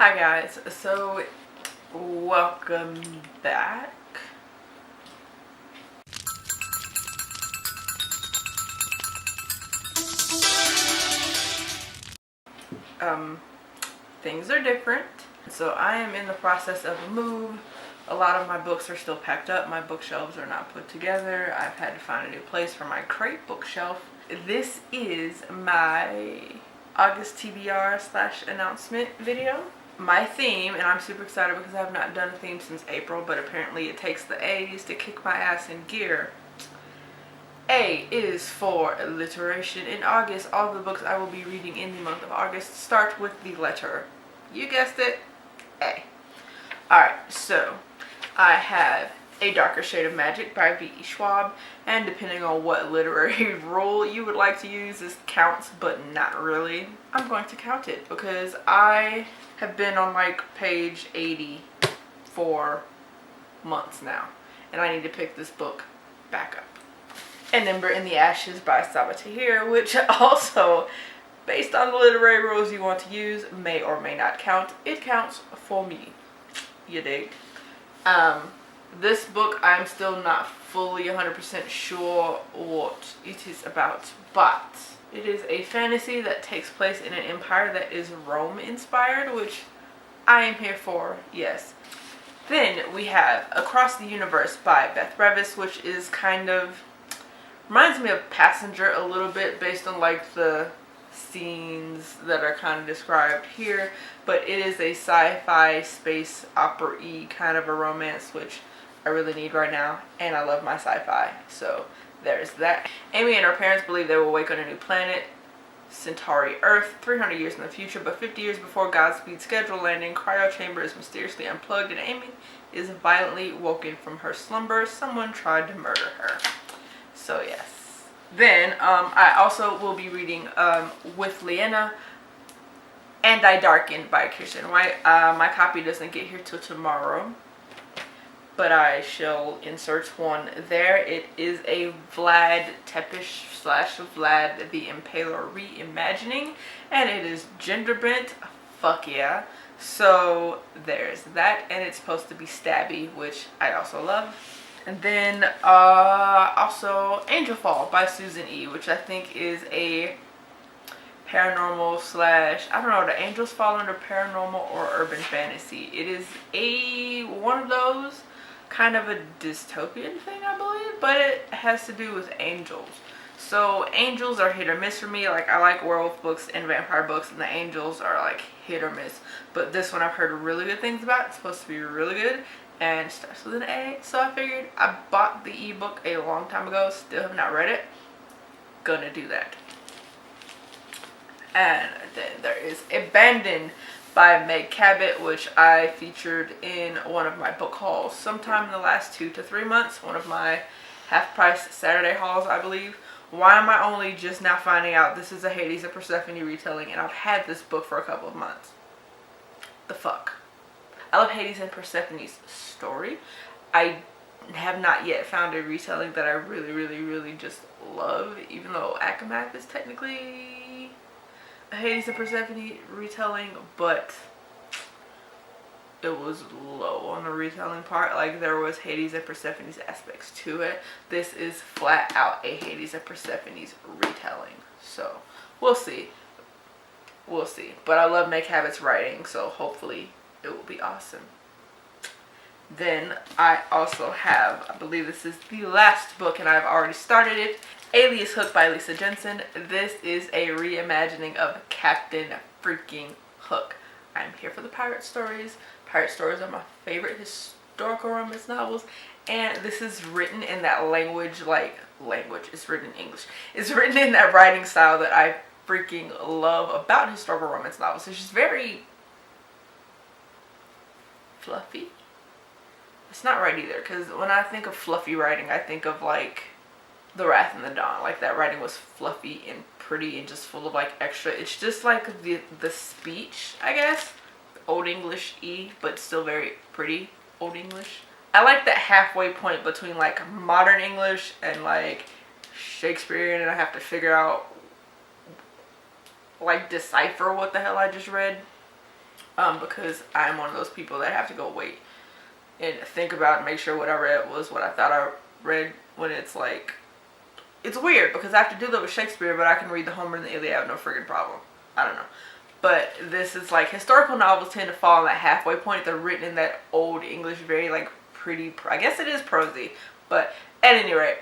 Hi guys, so welcome back. Things are different. So I am in the process of a move. A lot of my books are still packed up. My bookshelves are not put together. I've had to find a new place for my crate bookshelf. This is my August TBR / announcement video. My theme, and I'm super excited because I have not done a theme since April, but apparently it takes the A's to kick my ass in gear. A is for alliteration. In August, all the books I will be reading in the month of August start with the letter, you guessed it, A. Alright, so I have A Darker Shade of Magic by V.E. Schwab, and depending on what literary rule you would like to use, this counts, but not really. I'm going to count it because I have been on like page 80 for months now, and I need to pick this book back up. An Ember in the Ashes by Saba Tahir, which also, based on the literary rules you want to use, may or may not count. It counts for me. You dig? This book, I'm still not fully 100% sure what it is about, but it is a fantasy that takes place in an empire that is Rome inspired, which I am here for, yes. Then we have Across the Universe by Beth Revis, which is kind of, reminds me of Passenger a little bit based on like the scenes that are kind of described here, but it is a sci-fi space opera-y kind of a romance, which I really need right now, and I love my sci-fi, so there's that. Amy and her parents believe they will wake on a new planet, Centauri Earth, 300 years in the future, but 50 years before Godspeed's scheduled landing, cryo chamber is mysteriously unplugged and Amy is violently woken from her slumber. Someone tried to murder her. So yes. Then I also will be reading With Liena and I Darkened by Kirsten White. My copy doesn't get here till tomorrow, but I shall insert one there. It is a Vlad Tepes / Vlad the Impaler reimagining, and it is gender bent. Fuck yeah. So there's that, and it's supposed to be stabby, which I also love. And then also Angel Fall by Susan E., which I think is a paranormal / I don't know, do angels fall under paranormal or urban fantasy? It is one of those, kind of a dystopian thing, I believe, but it has to do with angels. So angels are hit or miss for me. Like, I like werewolf books and vampire books, and the angels are like hit or miss. But this one I've heard really good things about. It's supposed to be really good, and starts with an A. So I figured, I bought the ebook a long time ago, still have not read it. Gonna do that. And then there is Abandoned by Meg Cabot, which I featured in one of my book hauls sometime in the last 2 to 3 months. One of my half-price Saturday hauls, I believe. Why am I only just now finding out this is a Hades and Persephone retelling, and I've had this book for a couple of months? The fuck? I love Hades and Persephone's story. I have not yet found a retelling that I really just love, even though Akamath is technically a Hades and Persephone retelling, but it was low on the retelling part. Like, there was Hades and Persephone's aspects to it. This is flat out a Hades and Persephone's retelling. So we'll see. We'll see. But I love Meg Cabot's writing, so hopefully it will be awesome. Then I also have, I believe this is the last book and I've already started it, Alias Hook by Lisa Jensen. This is a reimagining of Captain freaking Hook. I'm here for the pirate stories. Pirate stories are my favorite historical romance novels, and this is written in that it's written in English. It's written in that writing style that I freaking love about historical romance novels. It's just very fluffy. It's not right either, because when I think of fluffy writing, I think of like The Wrath and the Dawn. Like, that writing was fluffy and pretty and just full of like extra. It's just like the speech, I guess. Old English-y, but still very pretty Old English. I like that halfway point between like modern English and like Shakespearean, and I have to figure out, like, decipher what the hell I just read. because I'm one of those people that have to go wait and think about and make sure what I read was what I thought I read, when it's like, it's weird because I have to do that with Shakespeare, but I can read the Homer and the Iliad, no friggin' problem. I don't know. But this is like, historical novels tend to fall on that halfway point. They're written in that old English, very like pretty, I guess it is prosy, but at any rate,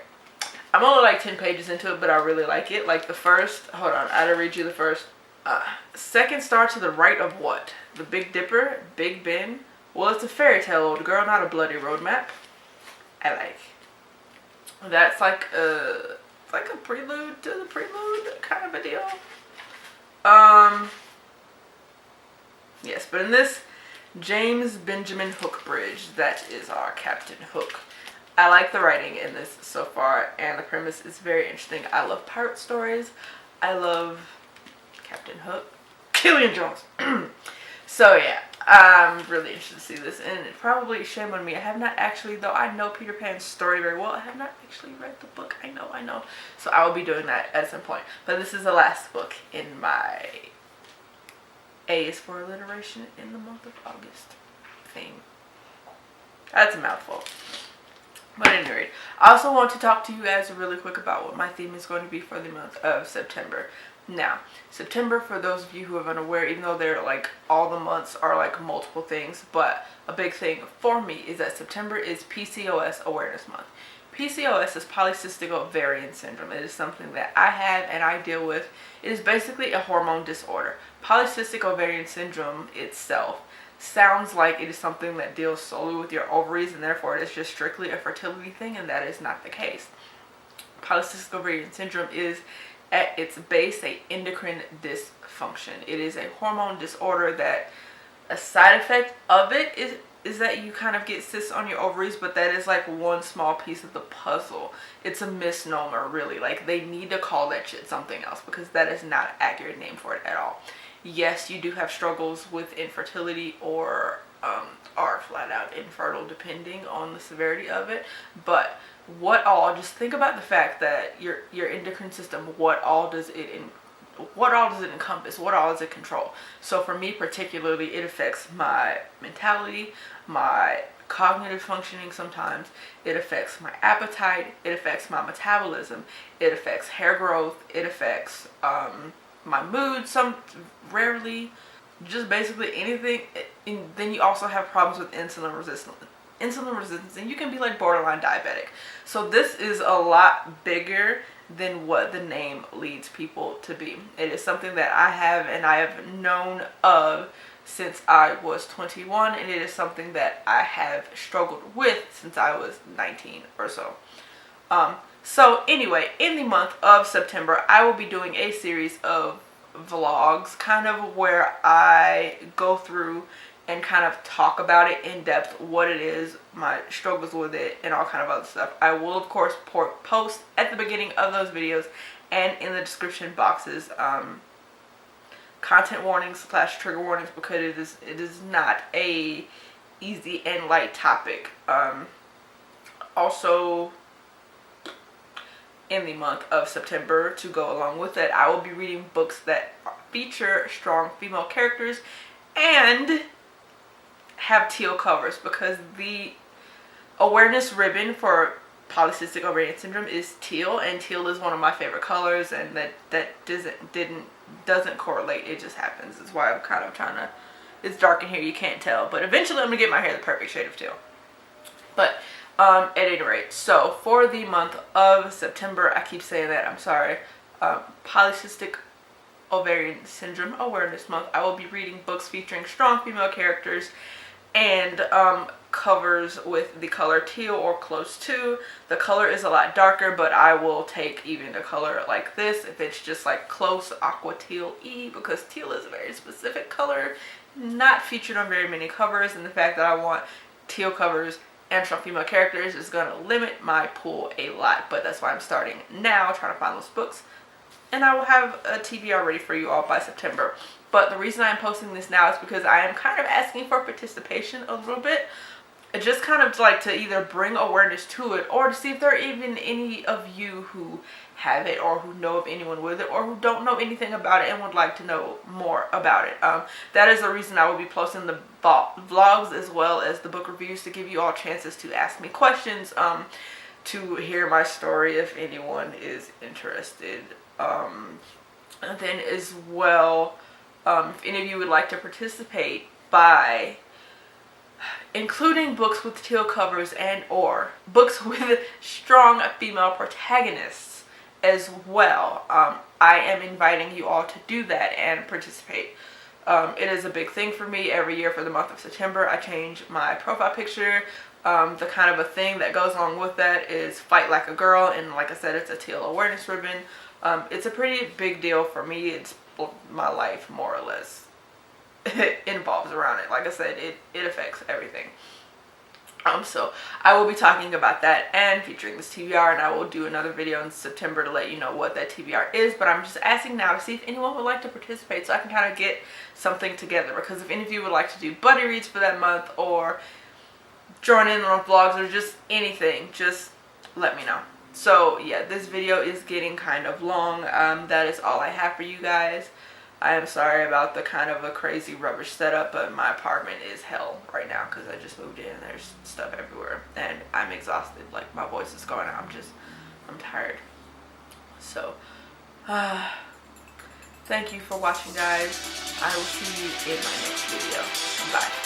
I'm only like 10 pages into it, but I really like it. Like the first, hold on, I gotta read you the first. Second star to the right of what? The Big Dipper? Big Ben? Well, it's a fairy tale, old girl, not a bloody roadmap. I like. That's like a prelude to the prelude kind of a deal. Yes, but in this, James Benjamin Hookbridge, that is our Captain Hook. I like the writing in this so far, and the premise is very interesting. I love pirate stories. I love Captain Hook. Killian Jones. So yeah, I'm really interested to see this, and it probably, shame on me, I have not actually, though I know Peter Pan's story very well, I have not actually read the book. I know. So I will be doing that at some point. But this is the last book in my A is for alliteration in the month of August theme. That's a mouthful. But at any rate, I also want to talk to you guys really quick about what my theme is going to be for the month of September. Now, September, for those of you who are unaware, even though they're like, all the months are like multiple things, but a big thing for me is that September is PCOS Awareness Month. PCOS is polycystic ovarian syndrome. It is something that I have and I deal with. It is basically a hormone disorder. Polycystic ovarian syndrome itself sounds like it is something that deals solely with your ovaries, and therefore it is just strictly a fertility thing, and that is not the case. Polycystic ovarian syndrome is at its base a endocrine dysfunction. It is a hormone disorder that a side effect of it is that you kind of get cysts on your ovaries, but that is like one small piece of the puzzle. It's a misnomer, really. Like, they need to call that shit something else, because that is not an accurate name for it at all. Yes, you do have struggles with infertility or are flat out infertile depending on the severity of it, but just think about the fact that your endocrine system, what all does it encompass? What all does it control? So for me particularly, it affects my mentality, my cognitive functioning sometimes, it affects my appetite, it affects my metabolism, it affects hair growth, it affects my mood, rarely, just basically anything. And then you also have problems with insulin resistance, and you can be like borderline diabetic. So this is a lot bigger than what the name leads people to be. It is something that I have known of since I was 21, and it is something that I have struggled with since I was 19 or so. So anyway, in the month of September, I will be doing a series of vlogs, kind of where I go through and kind of talk about it in depth, what it is, my struggles with it, and all kind of other stuff. I will, of course, post at the beginning of those videos and in the description boxes content warnings / trigger warnings, because it is not a easy and light topic. Also, in the month of September, to go along with it, I will be reading books that feature strong female characters and have teal covers, because the awareness ribbon for polycystic ovarian syndrome is teal, and teal is one of my favorite colors, and that doesn't correlate. It just happens. That's why I'm kind of trying to, it's dark in here, you can't tell, but eventually I'm gonna get my hair the perfect shade of teal. But at any rate, so for the month of September, I keep saying that, I'm sorry, polycystic ovarian syndrome awareness month, I will be reading books featuring strong female characters and covers with the color teal or close to. The color is a lot darker, but I will take even a color like this if it's just like close aqua teal-y, because teal is a very specific color, not featured on very many covers, and the fact that I want teal covers and strong female characters is going to limit my pool a lot. But that's why I'm starting now, trying to find those books, and I will have a TBR ready for you all by September. But the reason I'm posting this now is because I am kind of asking for participation a little bit, just kind of like to either bring awareness to it, or to see if there are even any of you who have it, or who know of anyone with it, or who don't know anything about it and would like to know more about it. That is the reason I will be posting the vlogs as well as the book reviews, to give you all chances to ask me questions, to hear my story if anyone is interested. And then as well, if any of you would like to participate by including books with teal covers and or books with strong female protagonists as well, I am inviting you all to do that and participate. It is a big thing for me. Every year for the month of September, I change my profile picture. The kind of a thing that goes along with that is fight like a girl, and like I said, it's a teal awareness ribbon. It's a pretty big deal for me. It's my life, more or less. It involves around it. Like I said, it affects everything. So I will be talking about that and featuring this TBR, and I will do another video in September to let you know what that TBR is. But I'm just asking now to see if anyone would like to participate, so I can kind of get something together. Because if any of you would like to do buddy reads for that month, or join in on vlogs, or just anything, just let me know. So yeah, this video is getting kind of long. That is all I have for you guys. I am sorry about the kind of a crazy rubbish setup, but my apartment is hell right now because I just moved in and there's stuff everywhere and I'm exhausted. Like, my voice is going out. I'm tired. So thank you for watching, guys. I will see you in my next video. Bye.